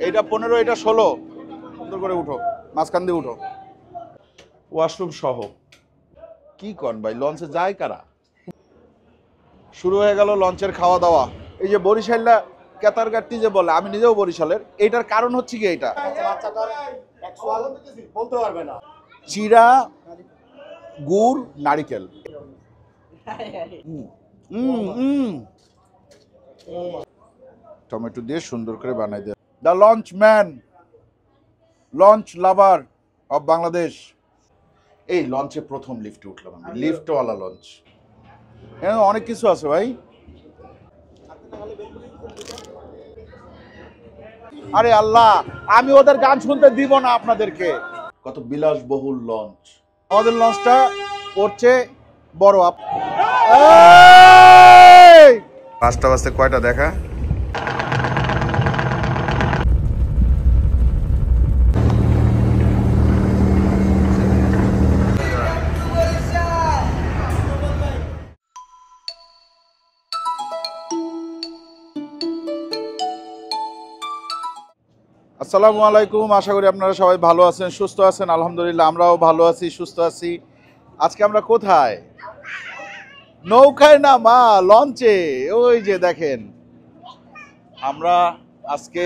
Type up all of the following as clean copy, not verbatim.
এইটা 15, এটা 16। সুন্দর করে উঠো, মাঝখান দিয়ে উঠো। ওয়াশরুম সহ। কি কন ভাই, লঞ্চে যায় কারা? শুরু হয়ে গেল লঞ্চের খাওয়া দাওয়া। এই যে বরিশালটা কেতারগাট্টি যে বলে, আমি নিজেও বরিশালের। এইটার কারণ হচ্ছে কি, এইটা বলতে পারবে না। চিড়া, গুড়, নারিকেল। টমেটো দিয়ে সুন্দর করে বানাই দেয় the launch man, launch lover of Bangladesh. এই লঞ্চে প্রথম লিফটে উঠলাম আমি, লিফটওয়ালা লঞ্চ। হ্যাঁ, অনেক কিছু আছে ভাই। আরে আল্লাহ, আমি ওদের গান শুনতে দিব না আপনাদেরকে। কত বিলাসবহুল লঞ্চ। আমাদের লঞ্চটা করছে বড় আপ। 5টা বাজতে কয়টা দেখা? আসসালামু আলাইকুম, আশা করি আপনারা সবাই ভালো আছেন, সুস্থ আছেন। আলহামদুলিল্লাহ, আমরাও ভালো আছি, সুস্থ আছি। আজকে আমরা কোথায়? নৌকায় না মা, লঞ্চে। ওই যে দেখেন, আমরা আজকে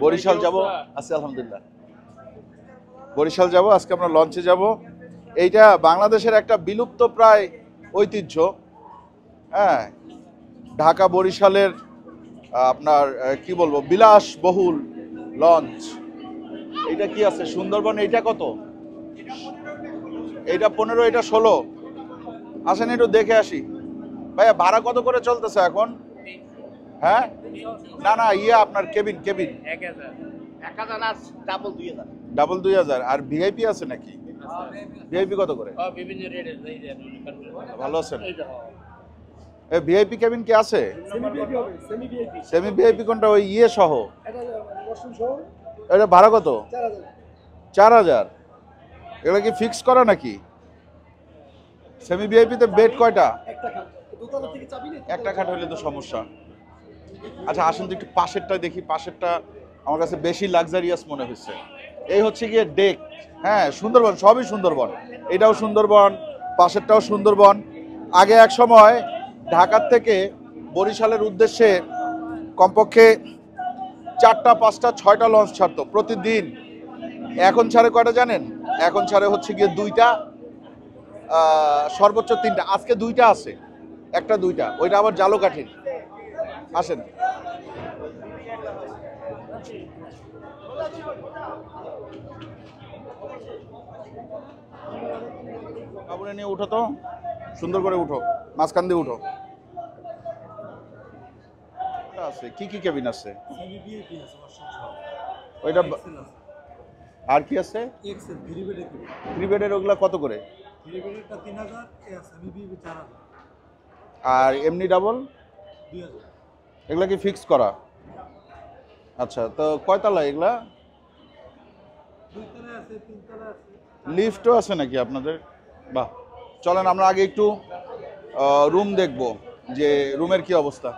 বরিশাল যাব। আছি আলহামদুলিল্লাহ, বরিশাল যাব। আজকে আমরা লঞ্চে যাব। এইটা বাংলাদেশের একটা বিলুপ্ত প্রায় ঐতিহ্য। হ্যাঁ, ঢাকা বরিশালের আপনার কি বলবো, বিলাসবহুল লঞ্চ। এইটা কি আছে সুন্দরবন? এইটা কত? এইটা 15, এটা 16। আসেন একটু দেখে আসি। ভাইয়া, ভাড়া কত করে চলতেছে এখন? হ্যাঁ, না না, আপনার কেবিন কেবিন 1000 ডাবল 2000। আর ভিআইপি আছে নাকি? ভিআইপি কত করে? ভালো আছেন? ভিআইপি কেবিন কি আছে? সেমি ভিআইপি কোনটা? ওই সহ এটা ভাড়া কত? 4000। এগুলো কি ফিক্স করা নাকি? সেমি ভিআইপিতে বেড কয়টা? একটা খাট হলে তো সমস্যা। আচ্ছা, আসুন তো একটু পাশেরটা দেখি। পাশেরটা আমার কাছে বেশি লাক্সারিয়াস মনে হচ্ছে। এই হচ্ছে গিয়ে ডেক। হ্যাঁ, সুন্দরবন, সবই সুন্দরবন। এটাও সুন্দরবন, পাশেরটাও সুন্দরবন। আগে এক সময় ঢাকার থেকে বরিশালের উদ্দেশ্যে কমপক্ষে 4টা 5টা 6টা লঞ্চ ছাড়তো প্রতিদিন। এখন ছাড়ে কয়টা জানেন? এখন ছাড়ে হচ্ছে গিয়ে 2টা, সর্বোচ্চ 3টা। আজকে 2টা আছে, একটা 2টা, ওইটা আবার জালকাঠির। আসেন, কাপড়ে নিয়ে উঠো তো, সুন্দর করে উঠো, মাঝখান দিয়ে উঠো। আছে কি কি কেবিন আছে? ওইটা আর কি আছে? থ্রি বেডের ওগুলা কত করে? আর এমনি ডাবল এগুলা কি ফিক্স করা? আচ্ছা, তো কয়তলা এগুলা? লিফটও আছে নাকি আপনাদের? বাহ, চলেন আমরা আগে একটু রুম দেখব, যে রুমের কি অবস্থা।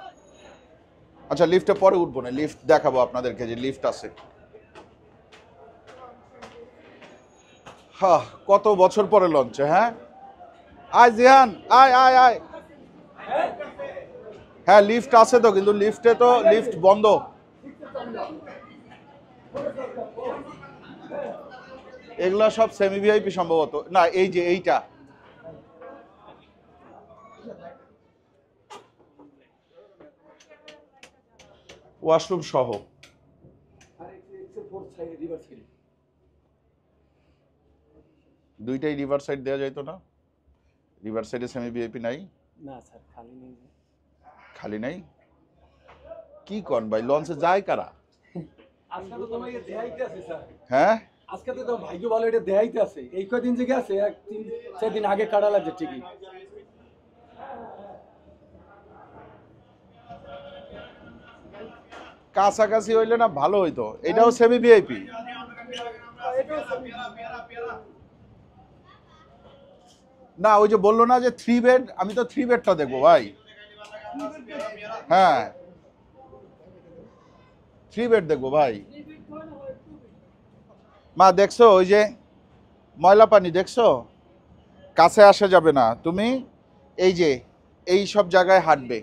আচ্ছা, লিফটে পরে উঠবো না, লিফট দেখাবো আপনাদেরকে যে লিফট আছে। হ্যাঁ, কত বছর পরে লঞ্চে। হ্যাঁ, আয় জিহান, আয় আয় আয়। হ্যাঁ, লিফট আছে তো, কিন্তু লিফটে তো লিফট বন্ধ। এগুলা সব সেমি ভিআইপি সম্ভবত। না, এই যে এইটা ওয়াশরুম সহ। দুইটাই রিভার সাইড দেওয়া যাইতো না? রিভার সাইডে সেমি ভিআইপি নাই? না স্যার, খালি নেই। খালি নাই? কি কন ভাই, লঞ্চে যায় কারা? আজকে তো তোমাকে দেখাইতে আছে স্যার। হ্যাঁ, আজকে তো ভাগ্য ভালো, এটা দেখাইতে আছে। এই কয়দিন যে গেছে, 3-4 দিন আগে কাটা লাগছে টিকিট। কাছাকাছি হইলে না ভালো হইতো। এটাও সেমি ভিআইপি। না, ওই যে বললো না যে 3 বেড, আমি তো 3 বেডটা দেখবো ভাই। হ্যাঁ, 3 ফ্রি বেড দেখবো ভাই। মা দেখছো ওই যে ময়লা পানি দেখছো, কাছে আসা যাবে না, তুমি এই যে এই সব জায়গায় হাঁটবে,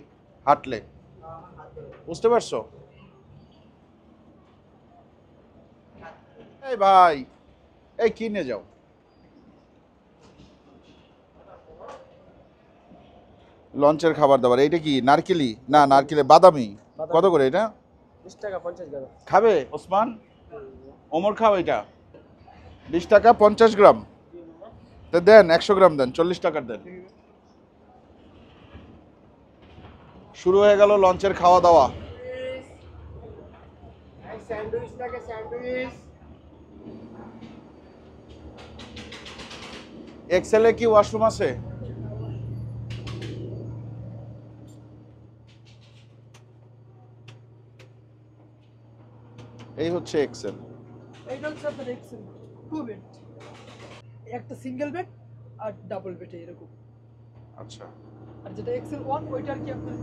হাঁটলে বুঝতে পারছো? এই ভাই, এই কিনে যাও। লঞ্চের খাবার দাবার, এইটা কি নারকেলি? না নারকেলে বাদামি। কত করে এটা? 20 টাকা 50 গ্রাম। খাবে ওসমান? ওমর খাও এটা 20 টাকা 50 গ্রাম। তো দেন 100 গ্রাম দেন, 40 টাকার দেন। শুরু হয়ে গেল লঞ্চের খাওয়া দাওয়া। স্যান্ডউইচ টাকা স্যান্ডউইচ। এক্সেলে কি ওয়াশরুম আছে? এই হচ্ছে এক্সেল। এটা হচ্ছে আপনার এক্সেল 2 বেড, একটা সিঙ্গেল বেড আর ডাবল বেড এরকম। আচ্ছা, আর যেটা এক্সেল 1 ওইটা আর কি আপনার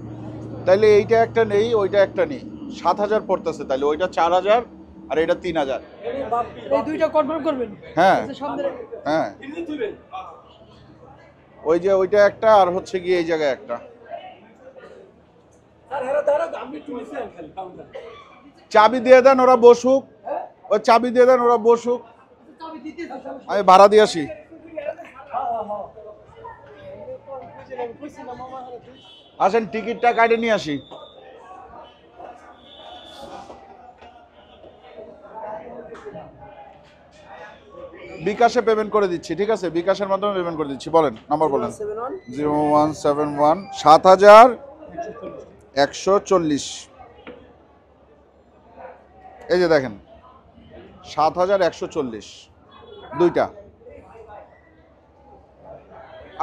তাইলে এইটা একটা নেই, ওইটা একটা নেই, 7000 পড়তেছে। তাইলে ওইটা 4000 আর এটা 3000। এই দুইটা কনফার্ম করবেন? হ্যাঁ আচ্ছা, সামনে হ্যাঁ, ওই যে ওইটা একটা, আর হচ্ছে কি এই জায়গায় একটা। চাবি দিয়ে দেন, ওরা বসুক। ওই চাবি দিয়ে দেন, ওরা বসুক, আমি ভাড়া দিয়ে আসি। আসেন, টিকিটটা কাটে নিয়ে আসি। বিকাশে পেমেন্ট করে দিচ্ছি, ঠিক আছে? বিকাশের মাধ্যমে পেমেন্ট করে দিচ্ছি। বলেন নাম্বার বলেন। 0171 7140। এই যে দেখেন 7140 দুইটা।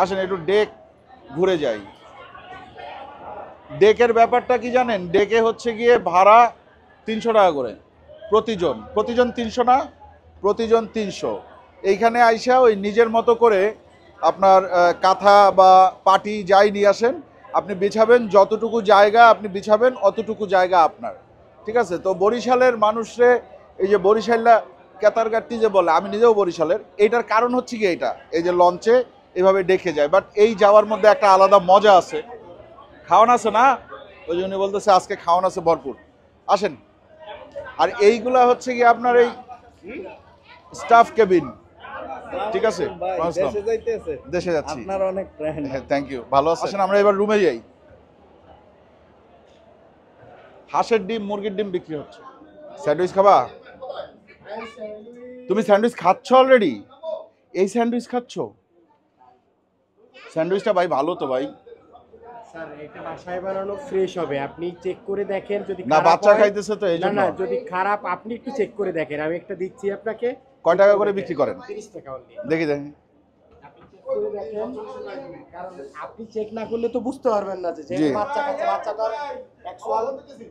আসেন একটু ডেক ঘুরে যাই। ডেকের ব্যাপারটা কি জানেন? ডেকে হচ্ছে গিয়ে ভাড়া 300 টাকা করে প্রতিজন। 300 না, প্রতিজন 300। এইখানে আইসা ওই নিজের মতো করে আপনার কাঁথা বা পাটি যাই নিয়ে আসেন, আপনি বিছাবেন, যতটুকু জায়গা আপনি বিছাবেন অতটুকু জায়গা আপনার, ঠিক আছে? তো বরিশালের মানুষরে এই যে বরিশালরা কেতারগাট্টি যে বলে, আমি নিজেও বরিশালের, এইটার কারণ হচ্ছে কি এইটা, এই যে লঞ্চে এভাবে ডেকে যায়। বাট এই যাওয়ার মধ্যে একটা আলাদা মজা আছে। খাওয়ান আছে না, ওই জন্য বলতেছে আজকে খাওয়ান আছে ভরপুর। আসেন। আর এইগুলা হচ্ছে কি আপনার এই স্টাফ কেবিন, ঠিক আছে? দেশে যাচ্ছি। আপনার অনেক ফ্রেন্ড। থ্যাংক ইউ, ভালো আছেন? আসেন আমরা এবার রুমে যাই। হাঁসের ডিম, মুরগির ডিম বিক্রি হচ্ছে। স্যান্ডউইচ খাবা? তুমি স্যান্ডউইচ খাচ্ছ অলরেডি? এই স্যান্ডউইচ খাচ্ছ? স্যান্ডউইচটা ভাই ভালো তো ভাই। স্যার এটা বাসায় বানানো ফ্রেশ হবে, আপনি চেক করে দেখেন। যদি না খারাপ বাচ্চা হয়- খাইতেছে তো এই না জন্য। না, যদি খারাপ আপনি একটু চেক করে দেখেন, আমি একটা দিচ্ছি আপনাকে। কয় টাকা করে বিক্রি করেন? 30 টাকা only। দেখি দেখি। আপনি চেক করে দেখেন, কারণ আপনি চেক না করলে তো বুঝতে পারবেন না যে জি। বাচ্চা কাচ্চা, বাচ্চা তো অ্যাকচুয়াল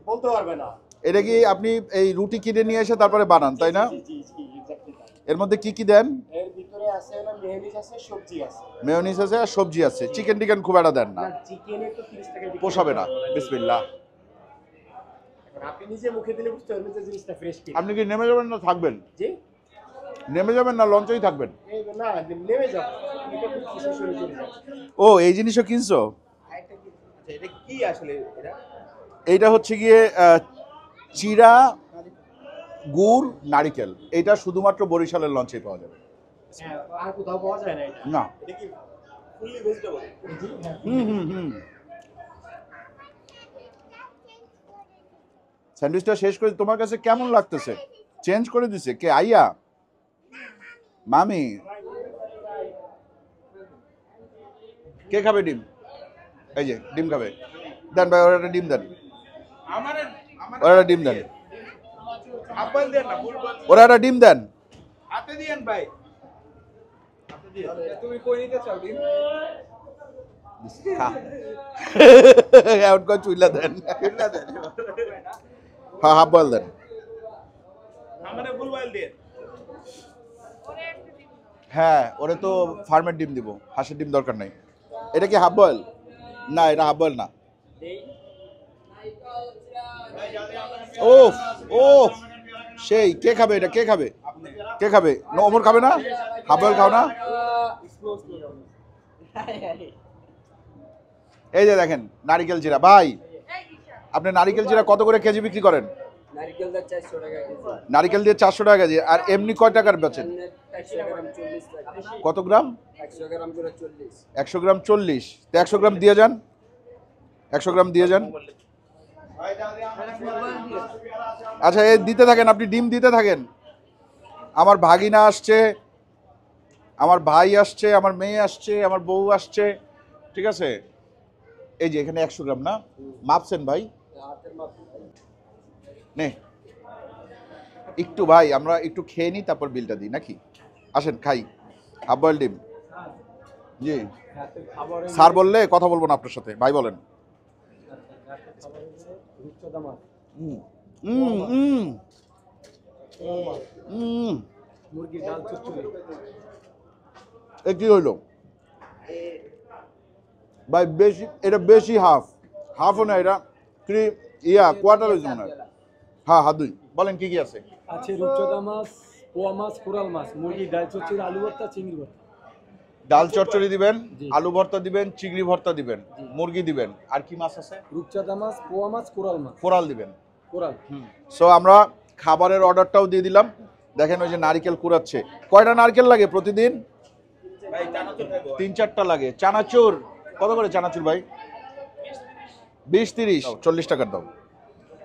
বলতে পারবে না। এটা কি আপনি এই রুটি কিনে নিয়ে এসে তারপরে বানান, তাই না? জি জি জি, exactly তাই। এর মধ্যে কি কি দেন? এর ভিতরে আছে হলো মেয়োনিজ আছে, সবজি আছে। মেয়োনিজ আছে আর সবজি আছে। চিকেন টিকেন খুব একটা দেন না, না চিকেনের তো 30 টাকা বিক্রি পোষাবে না। করতে হবে। বিসমিল্লাহ। এখন আপনি নিজে মুখে দিলে বুঝতে পারবেন যে জিনিসটা ফ্রেশ কি। আপনি কি নেমে যাবেন না থাকবেন? জি, নেমে যাবেন না লঞ্চেই থাকবেন? এই না নেমে যাও, এটা খুব খুশি শুনে চলে যাও। ও এই জিনিসও কিনছো? আরেকটা কি? আচ্ছা এটা কি আসলে এটা? এইটা হচ্ছে গিয়ে চিরা, গুড়, নারিকেল। এটা শুধুমাত্র বরিশালের লঞ্চেই পাওয়া যাবে। হ্যাঁ, আর কোথাও পাওয়া যায় না এটা। না। এটা কি ফুললি ভেজিটেবল? জি হ্যাঁ। হুম। স্যান্ডউইচটা শেষ করে তোমার কাছে কেমন লাগতেছে? চেঞ্জ করে দিছে কে? আইয়া মামি কে খাবে ডিম? এই যে ডিম খাবে, দেন ভাই ওরা একটা ডিম দেন, ওরা একটা ডিম দেন, ওরা একটা ডিম দেন। এখন কয় চুইলা দেন। হ্যাঁ হাফ বয়েল দেন। হ্যাঁ ওরে তো ফার্মের ডিম দিব, হাঁসের ডিম দরকার নাই। এটা কি হাফ বয়েল? না এটা হাফ বয়েল না। ওফ ওফ সেই কে খাবে এটা, কে খাবে, কে খাবে? ওমর খাবে না? হাবল খাও না? এই যে দেখেন নারিকেল জিরা। ভাই আপনি নারিকেল জিরা কত করে কেজি বিক্রি করেন? নারকেল দা 400 টাকা কেজি। নারিকেল দিয়ে 400 টাকা কেজি। আর এমনি কয় টাকার বেচেন? 100 গ্রাম 40 টাকা। কত গ্রাম? 100 গ্রাম করে 40। 100 গ্রাম 40। তো 100 গ্রাম দিয়ে যান, 100 গ্রাম দিয়ে যান। আচ্ছা এই দিতে থাকেন, আপনি ডিম দিতে থাকেন। আমার ভাগিনা আসছে, আমার ভাই আসছে, আমার মেয়ে আসছে, আমার বউ আসছে, ঠিক আছে? এই যে এখানে 100 গ্রাম না মাপছেন ভাই? হাতের মাপ। নে একটু ভাই আমরা একটু খেয়ে নিই, তারপর বিলটা দিই নাকি? আসেন খাই হাফ বয়েল ডিম। জি রাতের খাবারে স্যার বললে কথা বলবো না আপনার সাথে, ভাই বলেন। রাতের খাবারে রূপচাঁদা মাছ, হুম হুম হুম হুম। মুরগির ডাল চচ্চড়ি। এ কি হইলো ভাই? বেশি, এটা বেশি হাফ, হাফও না, এটা কোয়ার্টার হয়েছে মনে হয়। হ্যাঁ হাত দুই। বলেন কি কি আছে? আছে রূপচাঁদা মাছ, পোয়া মাছ, কোরাল মাছ, মুরগির ডাল চচ্চড়ি, আলু ভর্তা, চিংড়ি ভর্তা। ডাল চচ্চড়ি দিবেন, জি। আলু ভর্তা দিবেন, চিংড়ি ভর্তা দিবেন, মুরগি দিবেন, আর কি মাছ আছে? রূপচাঁদা মাছ, পোয়া মাছ, কোরাল মাছ। কোরাল দিবেন। কোরাল সো আমরা খাবারের অর্ডারটাও দিয়ে দিলাম। দেখেন ওই যে নারকেল কুড়াচ্ছে। কয়টা নারকেল লাগে প্রতিদিন? 3-4টা লাগে। চানাচুর কত করে চানাচুর ভাই? 20-30 40 টাকার দাও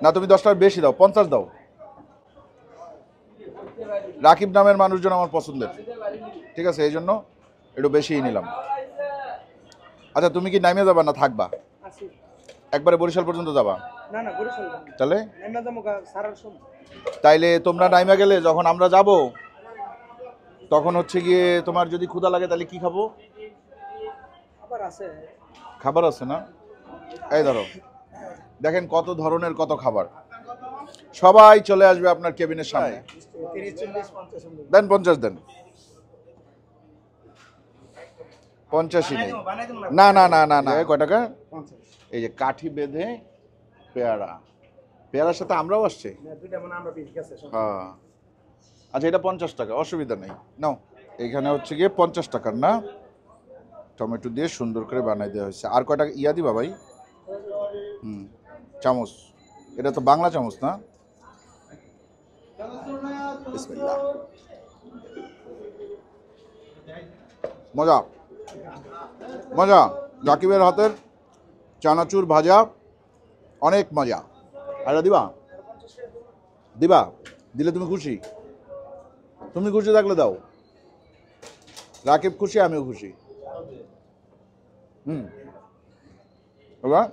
না, তুমি 10 টাকার বেশি দাও, 50 দাও। রাকিব নামের মানুষজন আমার পছন্দের, ঠিক আছে, এই জন্য একটু বেশিই নিলাম। আচ্ছা তুমি কি নামিয়ে যাবা না থাকবা? আসি। একবারে বরিশাল পর্যন্ত যাবা? না না বরিশাল না। তাহলে নেমে যাবো সারার সময়। তাইলে তোমরা নাইমা গেলে যখন আমরা যাব তখন হচ্ছে গিয়ে তোমার যদি ক্ষুধা লাগে তাহলে কি খাবো? আবার আছে। খাবার আছে না? এই ধরো দেখেন কত ধরনের কত খাবার। সবাই চলে আসবে আপনার কেবিনের সামনে। 30 40 50 দেন 50 দেন। 50ই নেই। না না না না না, কয় টাকা? 50। এই যে কাঠি বেঁধে পেয়ারা, পেয়ারার সাথে আমরাও আসছি। না দুইটা মানে আমরা ঠিক আছে। হ্যাঁ আচ্ছা এটা 50 টাকা, অসুবিধা নেই। নাও এখানে হচ্ছে গিয়ে 50 টাকার না, টমেটো দিয়ে সুন্দর করে বানাই দেওয়া হয়েছে। আর কয়টা ইয়া দিবা ভাই? চামচ, এটা তো বাংলা চামচ না? বিসমিল্লাহ। মজা মজা, রাকিবের হাতের চানাচুর ভাজা অনেক মজা। আর দিবা? দিবা? দিলে তুমি খুশি? তুমি খুশি থাকলে দাও। রাকিব খুশি, আমিও খুশি। এবার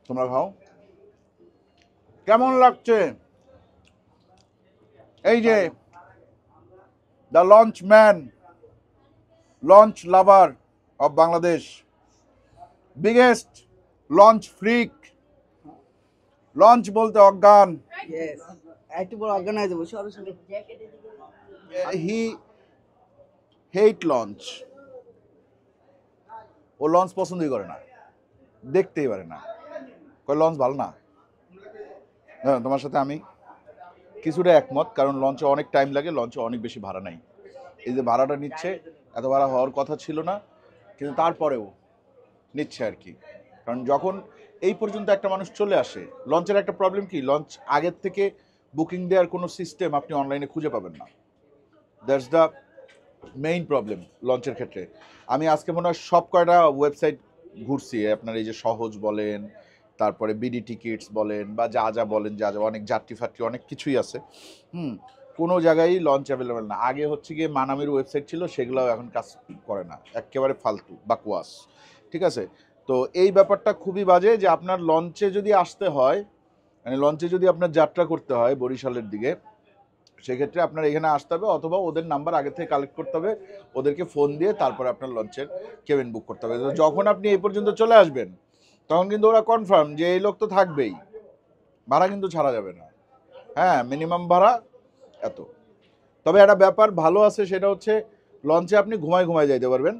তোমরা খাও। কেমন লাগছে? এই যে the launch man, launch lover of Bangladesh, biggest launch freak, launch বলতে অজ্ঞান, ইয়েস। একটু বড় অর্গানাইজ হবো সরাসরি। হি হেট লঞ্চ। ও লঞ্চ পছন্দই করে না, দেখতেই পারে না, কয় লঞ্চ ভালো না। হ্যাঁ তোমার সাথে আমি কিছুটা একমত, কারণ লঞ্চে অনেক টাইম লাগে, লঞ্চে অনেক বেশি ভাড়া নাই। এই যে ভাড়াটা নিচ্ছে, এত ভাড়া হওয়ার কথা ছিল না, কিন্তু তারপরেও নিচ্ছে আর কি। কারণ যখন এই পর্যন্ত একটা মানুষ চলে আসে, লঞ্চের একটা প্রবলেম কি, লঞ্চ আগের থেকে বুকিং দেওয়ার কোনো সিস্টেম আপনি অনলাইনে খুঁজে পাবেন না। দ্যাটস দ্য মেইন প্রবলেম লঞ্চের ক্ষেত্রে। আমি আজকে মনে হয় সব কয়টা ওয়েবসাইট ঘুরছি, আপনার এই যে সহজ বলেন, তারপরে বিডি টিকিটস বলেন, বা যা যা বলেন, যা যা অনেক যাত্রী ফাত্রী অনেক কিছুই আছে, কোনো জায়গায় লঞ্চ অ্যাভেলেবেল না। আগে হচ্ছে গিয়ে মানামির ওয়েবসাইট ছিল, সেগুলোও এখন কাজ করে না, একেবারে ফালতু বাকওয়াস, ঠিক আছে? তো এই ব্যাপারটা খুবই বাজে যে আপনার লঞ্চে যদি আসতে হয়, মানে লঞ্চে যদি আপনার যাত্রা করতে হয় বরিশালের দিকে, সেক্ষেত্রে আপনার এখানে আসতে হবে, অথবা ওদের নাম্বার আগে থেকে কালেক্ট করতে হবে, ওদেরকে ফোন দিয়ে তারপরে আপনার লঞ্চের কেবিন বুক করতে হবে। তো যখন আপনি এই পর্যন্ত চলে আসবেন তখন কিন্তু ওরা কনফার্ম যে এই লোক তো থাকবেই, ভাড়া কিন্তু ছাড়া যাবে না। হ্যাঁ মিনিমাম ভাড়া এত। তবে একটা ব্যাপার ভালো আছে, সেটা হচ্ছে লঞ্চে আপনি ঘুমায় যাইতে পারবেন,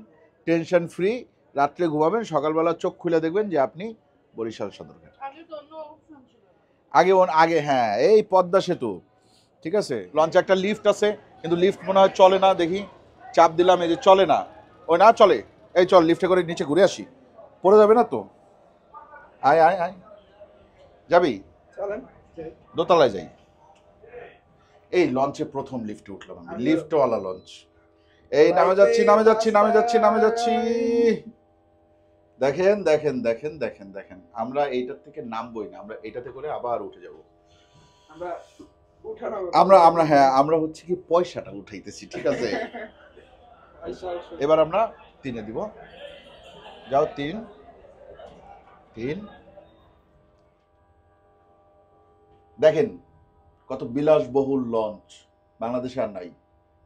টেনশন ফ্রি। রাত্রে ঘুমাবেন, সকালবেলা চোখ খুলে দেখবেন যে আপনি বরিশাল সদরঘাট। আগে তো অন্য অপশন ছিল। আগে হ্যাঁ, এই পদ্মা সেতু, ঠিক আছে। লঞ্চে একটা লিফট আছে, কিন্তু লিফট মনে হয় চলে না, দেখি চাপ দিলাম, এই যে চলে না, ওই না চলে। এই চল লিফটে করে নিচে ঘুরে আসি, পড়ে যাবে না তো। আয় আয় আয়, যাবি? চলেন। দোতলায় যাই। এই লঞ্চে প্রথম লিফটে উঠলাম আমি, লিফটওয়ালা লঞ্চ। এই নামে যাচ্ছি নামে যাচ্ছি নামে যাচ্ছি নামে যাচ্ছি। দেখেন দেখেন দেখেন দেখেন দেখেন, আমরা এইটার থেকে নামবই না, আমরা এইটাতে করে আবার উঠে যাব। আমরা উঠানো আমরা হ্যাঁ, আমরা হচ্ছে কি পয়সাটা উঠাইতেছি, ঠিক আছে। এবার আমরা 3-এ দিব। যাও 3 3। দেখেন কত বিলাসবহুল লঞ্চ, বাংলাদেশে আর নাই।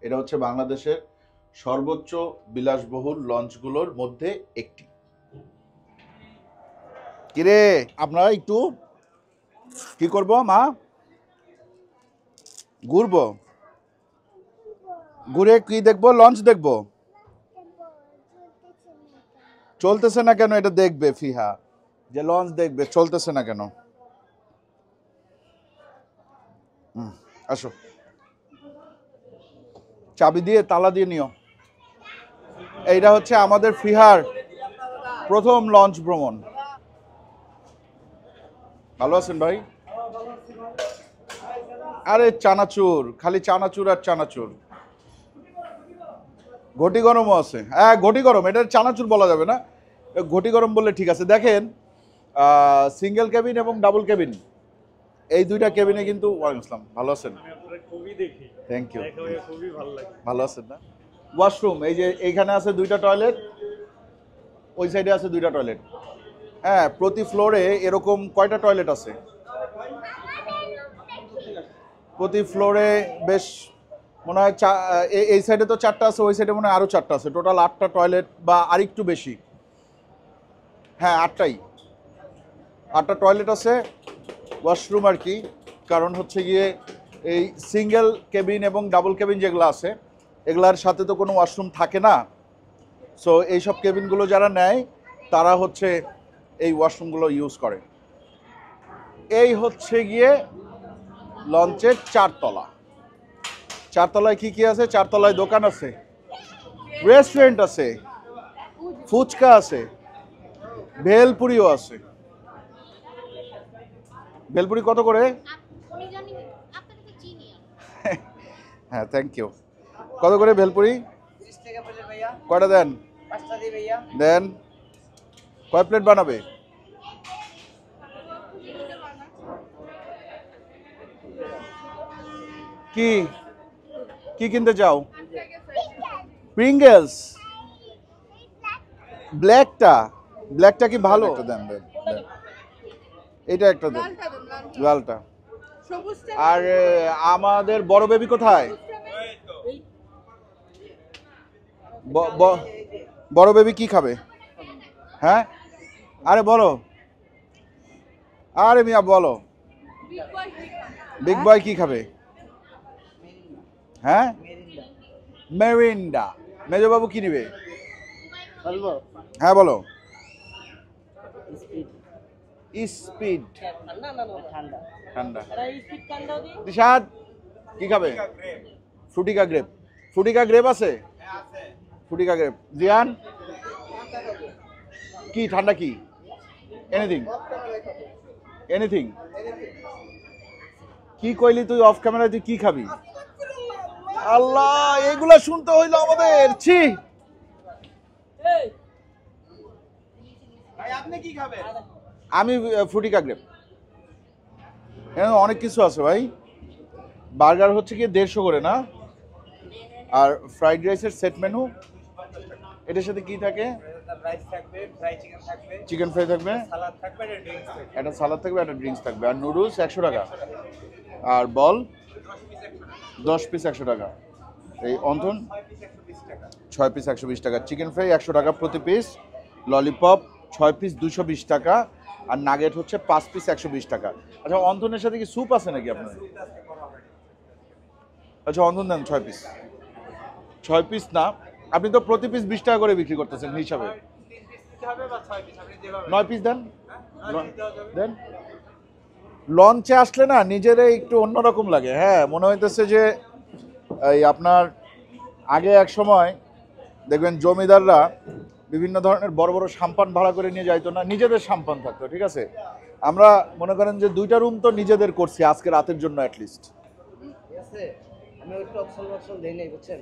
এটা হচ্ছে বাংলাদেশের সর্বোচ্চ বিলাসবহুল লঞ্চগুলোর মধ্যে একটি। কিরে আপনারা একটু কি করব মা? ঘুরবো, ঘুরে কি দেখবো? লঞ্চ দেখবো। চলতেছে না কেন এটা দেখবে ফিহা, যে লঞ্চ দেখবে চলতেছে না কেন। আসো, চাবি দিয়ে তালা দিয়ে নিও। এইটা হচ্ছে আমাদের ফিহার প্রথম লঞ্চ ভ্রমণ। ভালো আছেন ভাই? আরে চানাচুর, খালি চানাচুর আর চানাচুর। ঘটি গরমও আছে, হ্যাঁ ঘটি গরম, এটা চানাচুর বলা যাবে না, ঘটি গরম বললে ঠিক আছে। দেখেন সিঙ্গেল কেবিন এবং ডাবল কেবিন, এই দুইটা কেবিনে কিন্তু। ওয়ালাইকুম আসসালাম, ভালো আছেন? থ্যাংক ইউ, ভালো আছেন না? ওয়াশরুম, এই যে এইখানে আছে 2টা টয়লেট, ওই সাইডে আছে 2টা টয়লেট। হ্যাঁ, প্রতি ফ্লোরে এরকম কয়টা টয়লেট আছে? প্রতি ফ্লোরে বেশ মনে হয় এই সাইডে তো 4টা আছে, ওই সাইডে মনে হয় আরও 4টা আছে, টোটাল 8টা টয়লেট বা আরেকটু বেশি। হ্যাঁ 8টা টয়লেট আছে, ওয়াশরুম আর কি। কারণ হচ্ছে গিয়ে এই সিঙ্গেল কেবিন এবং ডাবল কেবিন যেগুলো আছে, এগুলার সাথে তো কোনো ওয়াশরুম থাকে না। সো এইসব কেবিনগুলো যারা নেয় তারা হচ্ছে এই ওয়াশরুমগুলো ইউজ করে। এই হচ্ছে গিয়ে লঞ্চের 4তলা। 4তলায় কি কি আছে? 4তলায় দোকান আছে, রেস্টুরেন্ট আছে, ফুচকা আছে, ভেলপুরিও আছে। ভেলপুরি কত করে? হ্যাঁ থ্যাংক ইউ। কত করে ভেলপুরি? কয়টা দেন? দেন। কয় প্লেট বানাবে? কি কি কিনতে চাও? প্রিঙ্গেলস। ব্ল্যাকটা কি ভালো? দেন দেন দেন, এটা একটা দেন, লালটা। আর আমাদের বড় বেবি কোথায়? বড় বেবি কি খাবে? হ্যাঁ আরে বলো, আরে মিয়া বলো, বিগ বয় কি খাবে? হ্যাঁ মেরিন্ডা। মেজো বাবু কি নিবে? হ্যাঁ বলো। স্পিড ঠান্ডা। দিশাদ কি খাবে? ফ্রুটিকা গ্রেপ। ফ্রুটিকা গ্রেপ আছে? ফ্রুটিকা গ্রেপ। জিয়ান কি ঠান্ডা কি? Anything anything. কি কইলি তুই অফ ক্যামেরায়? তুই কি খাবি? আল্লাহ, এগুলা শুনতে হইলো আমাদের। ছি। আপনি কি খাবেন? আমি ফ্রুটিকা গ্রেপ। অনেক কিছু আছে ভাই। বার্গার হচ্ছে কি 150 করে না, আর ফ্রাইড রাইসের সেট মেনু। এটার সাথে কি থাকে? রাইস থাকবে, ফ্রাই চিকেন থাকবে, চিকেন ফ্রাই থাকবে, সালাদ থাকবে, একটা ড্রিঙ্কস থাকবে। একটা সালাদ থাকবে, একটা ড্রিঙ্কস থাকবে, আর নুডলস 100 টাকা, আর বল 10 পিস 100 টাকা। এই অন্থন 6 পিস 120 টাকা। চিকেন ফ্রাই 100 টাকা প্রতি পিস। ললিপপ 6 পিস 220 টাকা, আর নাগেট হচ্ছে 5 পিস 120 টাকা। আচ্ছা অন্থনের সাথে কি স্যুপ আছে নাকি আপনার? আচ্ছা অন্থন দেন 6 পিস। 6 পিস না, আপনি তো প্রতি পিস 20 টাকা করে বিক্রি করতেছেন হিসাবে। 9 পিস দেন, দেন লঞ্চে আসলে না নিজেরাই একটু অন্যরকম লাগে, হ্যাঁ মনে হইতেছে যে এই আপনার আগে এক সময় দেখবেন জমিদাররা বিভিন্ন ধরনের বড় বড় সাম্পান ভাড়া করে নিয়ে যাইতো না, নিজেদের সাম্পান থাকতো, ঠিক আছে। আমরা মনে করেন যে 2টা রুম তো নিজেদের করছি আজকে রাতের জন্য অ্যাটলিস্ট। ঠিক আছে, আমি ওইটা অপশন দেই নাই বুঝছেন।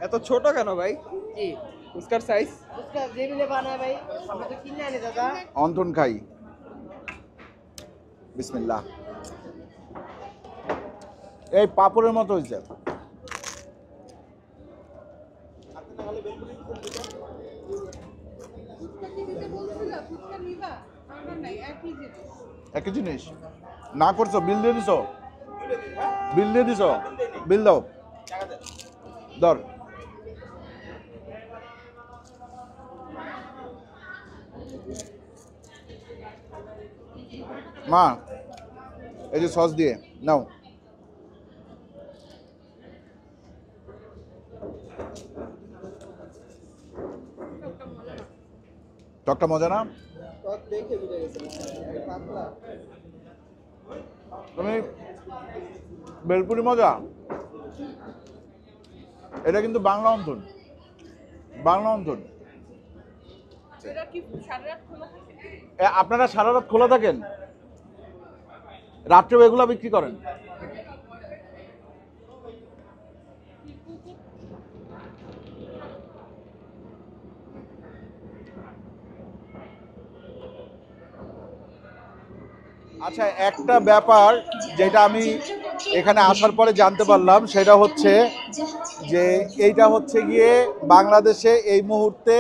এত ছোট কেন ভাই? কি ফুচকার সাইজ? ফুচকা যে মিলে বানায় ভাই, আমরা তো কিনে আনি দাদা। অন্তন খাই, বিসমিল্লাহ। এই পাপড়ের মতো হয়েছে। একই জিনিস না করছো, বিল দিয়ে দিছো, বিল দিয়ে দিছো, বিল দাও ধর। মা এই যে সস দিয়ে নাও। টকটা মজা না? তুমি বেলপুরি মজা, এটা কিন্তু বাংলা অন্তন, বাংলা অন্তন। আপনারা সারা রাত খোলা থাকেন? রাত্রেও এগুলা বিক্রি করেন? আচ্ছা, একটা ব্যাপার যেটা আমি এখানে আসার পরে জানতে পারলাম সেটা হচ্ছে যে এইটা হচ্ছে গিয়ে বাংলাদেশে এই মুহূর্তে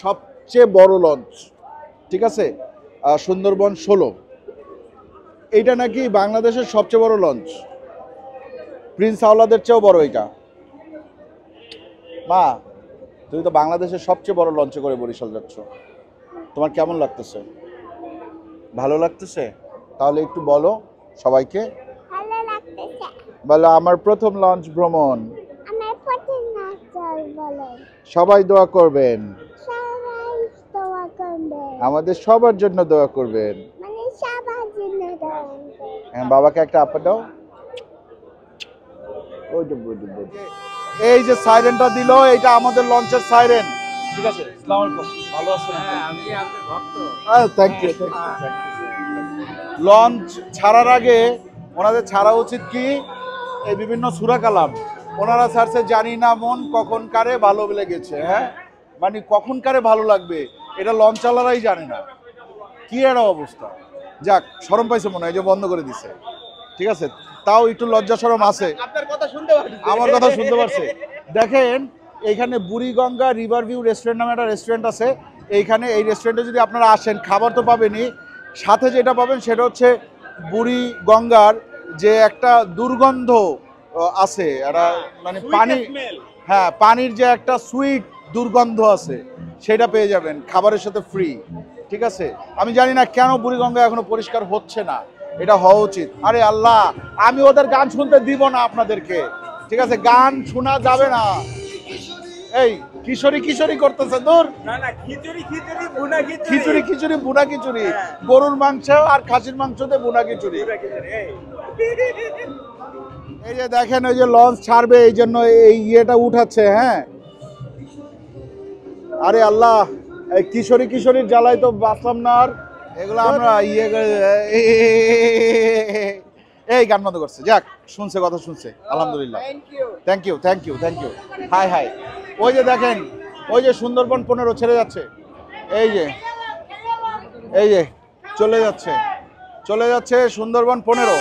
সবচেয়ে বড় লঞ্চ, ঠিক আছে, সুন্দরবন 16, এইটা নাকি বাংলাদেশের সবচেয়ে বড় লঞ্চ, প্রিন্স আওলাদের চেয়েও বড় এটা। মা তুমি তো বাংলাদেশের সবচেয়ে বড় লঞ্চে করে বরিশাল যাচ্ছ, তোমার কেমন লাগতেছে? ভালো লাগতেছে? তাহলে একটু বলো সবাইকে। ভালো লাগতেছে। বলো আমার প্রথম লঞ্চ ভ্রমণ। আমার প্রথম নাচ বলেন। সবাই দোয়া করবেন। সবাই দোয়া করবেন। আমাদের সবার জন্য দোয়া করবেন। মানে সবার জন্য দোয়া করবেন। হ্যাঁ, বাবাকে একটা আপা দাও। ওই যে এই যে সাইরেনটা দিল, এটা আমাদের লঞ্চের সাইরেন, ঠিক আছে। আসসালামু আলাইকুম, ভালো আছেন? হ্যাঁ, আমি আপনার ভক্ত। Thank you. লঞ্চ ছাড়ার আগে ওনাদের ছাড়া উচিত কি এই বিভিন্ন সূরা কালাম ওনারা ছাড়ছে, জানি না মন কখন কারে ভালো লেগেছে, হ্যাঁ মানে কখন কারে ভালো লাগবে এটা লঞ্চ চালারাই জানে না, কি একটা অবস্থা। যাক, শরম পাইছে মনে হয় যে বন্ধ করে দিছে, ঠিক আছে, তাও একটু লজ্জা শরম আছে। আপনার কথা শুনতে পারছি। আমার কথা শুনতে পারছে। দেখেন এইখানে বুড়িগঙ্গা রিভার ভিউ রেস্টুরেন্ট নামে একটা রেস্টুরেন্ট আছে, এইখানে এই রেস্টুরেন্টে যদি আপনারা আসেন খাবার তো পাবেনই, সাথে যেটা পাবেন সেটা হচ্ছে বুড়িগঙ্গার যে একটা দুর্গন্ধ আছে, একটা মানে পানি, হ্যাঁ পানির যে একটা সুইট দুর্গন্ধ আছে সেটা পেয়ে যাবেন খাবারের সাথে ফ্রি, ঠিক আছে। আমি জানি না কেন বুড়িগঙ্গা এখনো পরিষ্কার হচ্ছে না, এটা হওয়া উচিত। আরে আল্লাহ, আমি ওদের গান শুনতে দিব না আপনাদেরকে, ঠিক আছে, গান শোনা যাবে না। এই কিশোরী কিশোরী করতেছে, দূর। না না, খিচুড়ি খিচুড়ি বুনা খিচুড়ি। খিচুড়ি খিচুড়ি বুনা খিচুড়ি, গরুর মাংস আর খাসির মাংসতে বুনা খিচুড়ি। এই যে দেখেন ওই যে লঞ্চ ছাড়বে এই জন্য এই ইয়েটা উঠাচ্ছে, হ্যাঁ। আরে আল্লাহ, এই কিশোরী কিশোরীর জ্বালায় তো বাঁচলাম না আর। এগুলো আমরা ইয়ে এই গান বন্ধ করছে, যাক শুনছে, কথা শুনছে, আলহামদুলিল্লাহ। Thank you thank you thank you. Hi hi, ওই যে দেখেন ওই যে সুন্দরবন 15 ছেড়ে যাচ্ছে, এই যে এই যে চলে যাচ্ছে, চলে যাচ্ছে সুন্দরবন 15।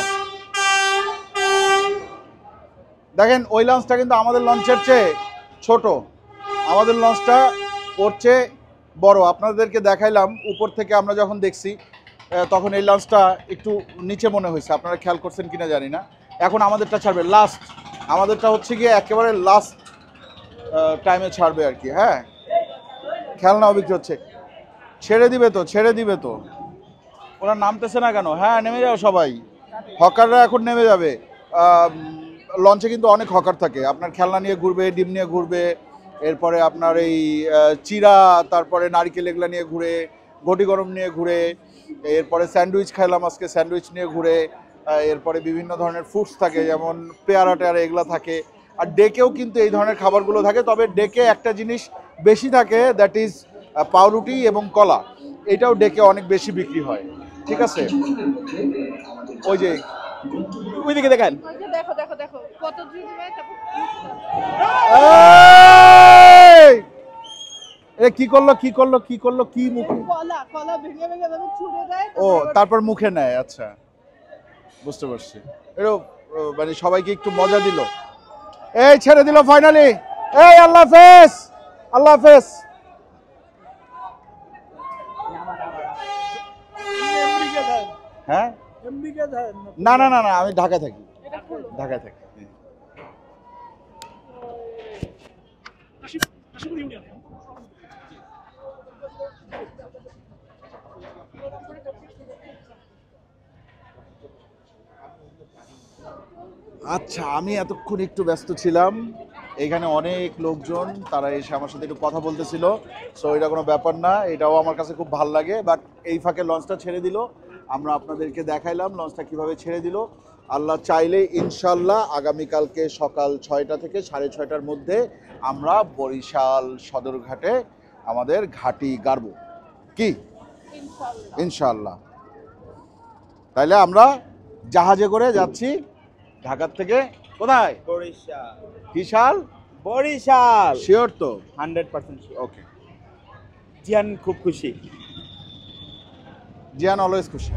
দেখেন ওই লঞ্চটা কিন্তু আমাদের লঞ্চের চেয়ে ছোট, আমাদের লঞ্চটা ওর চেয়ে বড়। আপনাদেরকে দেখাইলাম উপর থেকে, আমরা যখন দেখছি তখন এই লঞ্চটা একটু নিচে মনে হয়েছে, আপনারা খেয়াল করছেন কিনা জানি না। এখন আমাদেরটা ছাড়বে লাস্ট, আমাদেরটা হচ্ছে গিয়ে একেবারে লাস্ট টাইমে ছাড়বে আর কি, হ্যাঁ। খেলনাও বিক্রি হচ্ছে, ছেড়ে দিবে তো, ছেড়ে দিবে তো। ওরা নামতেছে না কেন? হ্যাঁ নেমে যাও সবাই, হকাররা এখন নেমে যাবে। লঞ্চে কিন্তু অনেক হকার থাকে, আপনার খেলনা নিয়ে ঘুরবে, ডিম নিয়ে ঘুরবে, এরপরে আপনার এই চিরা, তারপরে নারিকেল এগুলা নিয়ে ঘুরে, ঘটি গরম নিয়ে ঘুরে, এরপরে স্যান্ডউইচ খাইলাম আজকে, স্যান্ডউইচ নিয়ে ঘুরে। এরপরে বিভিন্ন ধরনের ফুডস থাকে, যেমন পেয়ারা টেয়ারা এগুলো থাকে। আর ডেকেও কিন্তু এই ধরনের খাবারগুলো থাকে, তবে ডেকে একটা জিনিস বেশি থাকে, দ্যাট ইজ পাউরুটি এবং কলা। এটাও ডেকে অনেক বেশি বিক্রি হয়, ঠিক আছে। ওই যে ওইদিকে দেখেন, ওই যে দেখো দেখো দেখো কত জুড়বে তারপর এ কি করলো কি করলো কি করলো, কি মুখে, কলা কলা ভেঙে ভেঙে ভাবে ছুঁড়ে দেয়। ও তারপর মুখে নেয়, আচ্ছা বুঝতে পারছি। এরও মানে সবাইকে একটু মজা দিল। এই ছেড়ে দিল ফাইনালি। এই আল্লাহ হাফেজ, আল্লাহ হাফেজ। হ্যাঁ না না না না, আমি ঢাকায় থাকি, ঢাকায় থাকি। আচ্ছা, আমি এতক্ষণ একটু ব্যস্ত ছিলাম, এখানে অনেক লোকজন তারা এসে আমার সাথে একটু কথা বলতেছিল। সো এটা কোনো ব্যাপার না, এটাও আমার কাছে খুব ভালো লাগে। বাট এই ফাঁকে লঞ্চটা ছেড়ে দিল, আমরা আপনাদেরকে দেখাইলাম লঞ্চটা কিভাবে ছেড়ে দিল। আল্লাহ চাইলে ইনশাল্লাহ আগামীকালকে সকাল 6টা থেকে 6:30টার মধ্যে আমরা বরিশাল সদরঘাটে আমাদের ঘাঁটি গাড়ব, কি ইনশাল্লাহ। তাইলে আমরা জাহাজে করে যাচ্ছি ঢাকার থেকে কোথায়? বরিশাল। কি সাল? বরিশাল। শিওর তো? 100% শিওর। ওকে। জিয়ান খুব খুশি। জিয়ান অলওয়েজ খুশি।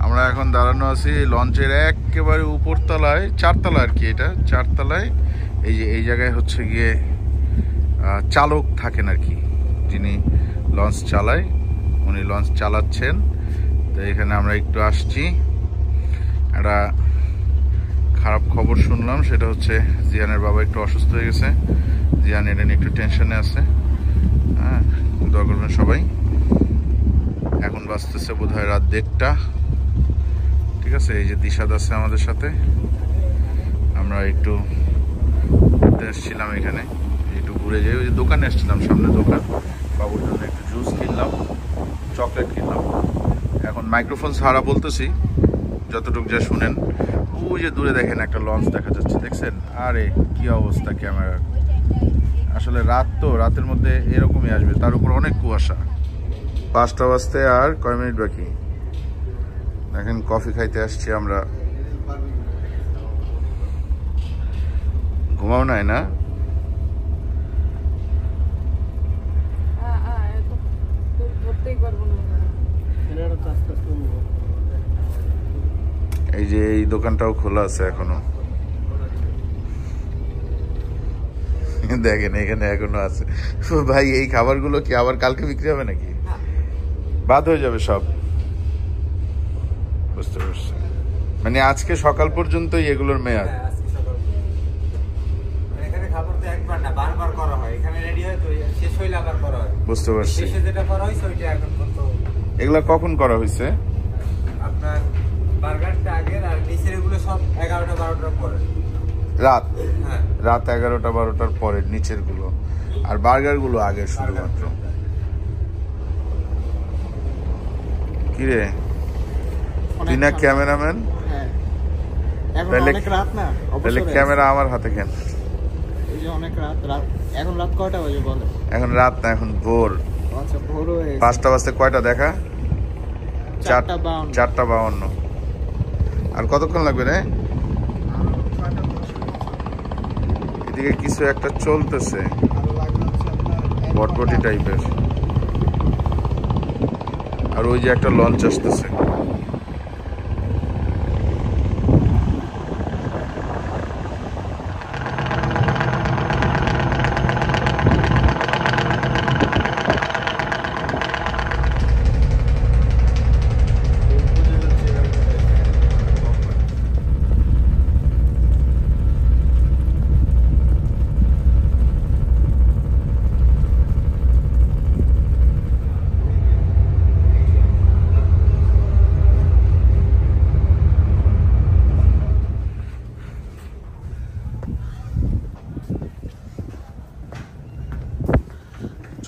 আমরা এখন দাঁড়ানো আছি লঞ্চের একেবারে উপরতলায়, 4তলা আর কি, এটা 4তলায়। এই যে এই জায়গায় হচ্ছে গিয়ে চালক থাকেন আর কি, যিনি লঞ্চ চালায়, উনি লঞ্চ চালাচ্ছেন। তো এখানে আমরা একটু আসছি, একটা খারাপ খবর শুনলাম, সেটা হচ্ছে জিয়ানের বাবা একটু অসুস্থ হয়ে গেছে। জিয়ান এটা নিয়ে একটু টেনশনে আছে, হ্যাঁ দোয়া করবেন সবাই। এখন বাজতেছে বোধহয় রাত 1:30, ঠিক আছে। এই যে দিশাদ আছে আমাদের সাথে, আমরা একটু ঘুরতে এসেছিলাম এখানে, একটু ঘুরে যাই। ওই যে দোকানে এসেছিলাম, সামনে দোকান, বাবুর জন্য একটু জুস কিনলাম, চকলেট কিনলাম। এখন মাইক্রোফোন ছাড়া বলতেছি, যতটুকু যা শুনেন। ওই যে দূরে দেখেন একটা লঞ্চ দেখা যাচ্ছে, দেখছেন? আরে কি অবস্থা ক্যামেরার। আসলে রাত তো, রাতের মধ্যে এরকমই আসবে, তার উপর অনেক কুয়াশা। 5টা বাজতে আর কয় মিনিট বাকি। দেখেন কফি খাইতে আসছি আমরা। ঘুমাও নাই না? এই যে এই দোকানটাও খোলা আছে এখনো, দেখেন এখানে এখনো আছে। ভাই এই খাবারগুলো কি আবার কালকে বিক্রি হবে নাকি? বাদ হয়ে যাবে সব, বুঝতে পারছি। মানে আজকে সকাল পর্যন্তই এগুলোর মেয়াদ। বুঝতে পারছি। এগুলা কখন করা হয়েছে? রাত 11টা-12টার পরে নিচের গুলো, আর বার্গার গুলো আগে শুধুমাত্র। কিরে তুই না ক্যামেরাম্যান? তাহলে ক্যামেরা আমার হাতে কেন? এখন রাত না, এখন ভোর। 5টা বাজতে কয়টা দেখা? 4:52। আর কতক্ষণ লাগবে রে? এদিকে কিছু একটা চলতেছে, বটবটি টাইপের। আর ওই যে একটা লঞ্চ আসতেছে।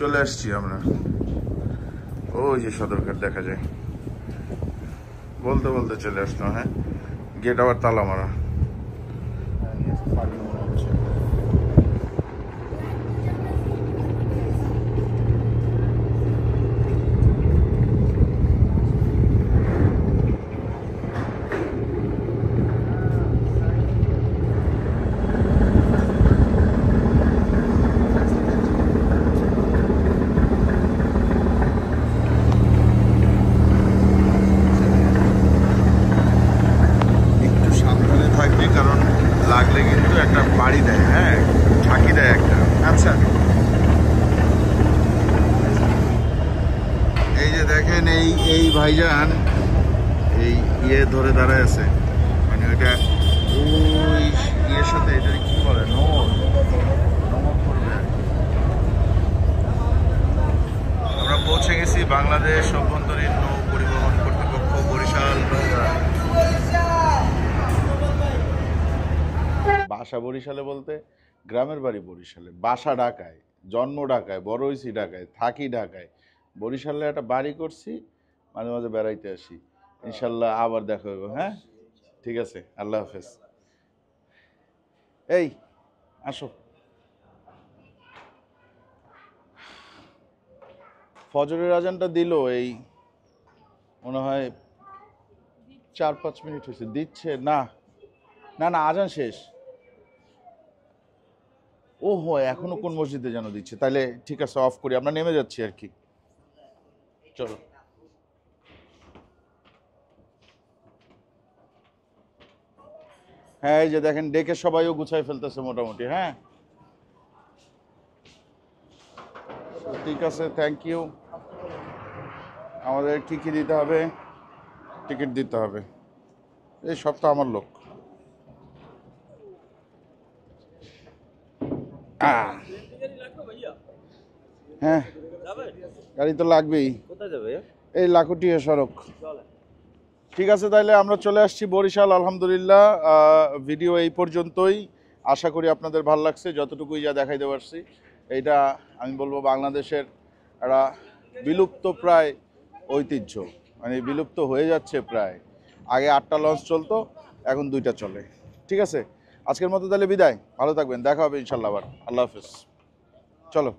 চলে আসছি আমরা। ও ওই যে সদরঘাট দেখা যায়, বলতে বলতে চলে আসলো। হ্যাঁ, গেট আবার তালা মারা। একটু সাবধানে থাকবি, কারণ লাগলে কিন্তু একটা বাড়ি দেয়। হ্যাঁ, ঝাঁকি দেয় একটা। আচ্ছা, এই যে দেখেন, এই ভাইজান এই ধরে দাঁড়ায় আছে, মানে ওইটা ওই সাথে এটা কি বলে, নমক করবে। আমরা পৌঁছে গেছি বাংলাদেশ অভ্যন্তরীণ নৌ পরিবহন কর্তৃপক্ষ, বরিশাল। বাসা বরিশালে বলতে গ্রামের বাড়ি বরিশালে, বাসা ঢাকায়, জন্ম ঢাকায়, বড় হইছি ঢাকায়, থাকি ঢাকায়, বরিশালে একটা বাড়ি করছি, মাঝে মাঝে বেড়াইতে আসি। ইনশাল্লাহ আবার দেখা হবে। হ্যাঁ, ঠিক আছে, আল্লাহ হাফেজ। এই আসো, ফজরের আজানটা দিল, এই মনে হয় 4-5 মিনিট হয়েছে। দিচ্ছে না, না না, আজান শেষ। ওহো, এখনো কোন মসজিদে যেন দিচ্ছে। তাহলে ঠিক আছে, অফ করি, আমরা নেমে যাচ্ছি আর কি। চলো। হ্যাঁ, এই যে দেখেন, ডেকে সবাইও গুছাই ফেলতেছে মোটামুটি। হ্যাঁ, ঠিক আছে, থ্যাংক ইউ। আমাদের কি দিতে হবে? টিকিট দিতে হবে। এই সব তো আমার লোক। হ্যাঁ, গাড়ি তো লাগবেই। কোথায় যাবে? এই লাখুটিয়া সড়ক। ঠিক আছে, তাইলে আমরা চলে আসছি বরিশাল। আলহামদুলিল্লাহ, ভিডিও এই পর্যন্তই। আশা করি আপনাদের ভালো লাগছে, যতটুকুই যা দেখাইতে পারছি। এইটা আমি বলবো বাংলাদেশের একটা বিলুপ্ত প্রায় ঐতিহ্য, মানে বিলুপ্ত হয়ে যাচ্ছে প্রায়। আগে 8টা লঞ্চ চলতো, এখন 2টা চলে। ঠিক আছে, আজকের মতো তাহলে বিদায়। ভালো থাকবেন, দেখা হবে ইনশাল্লাহ আবার। আল্লাহ হাফেজ। চলো।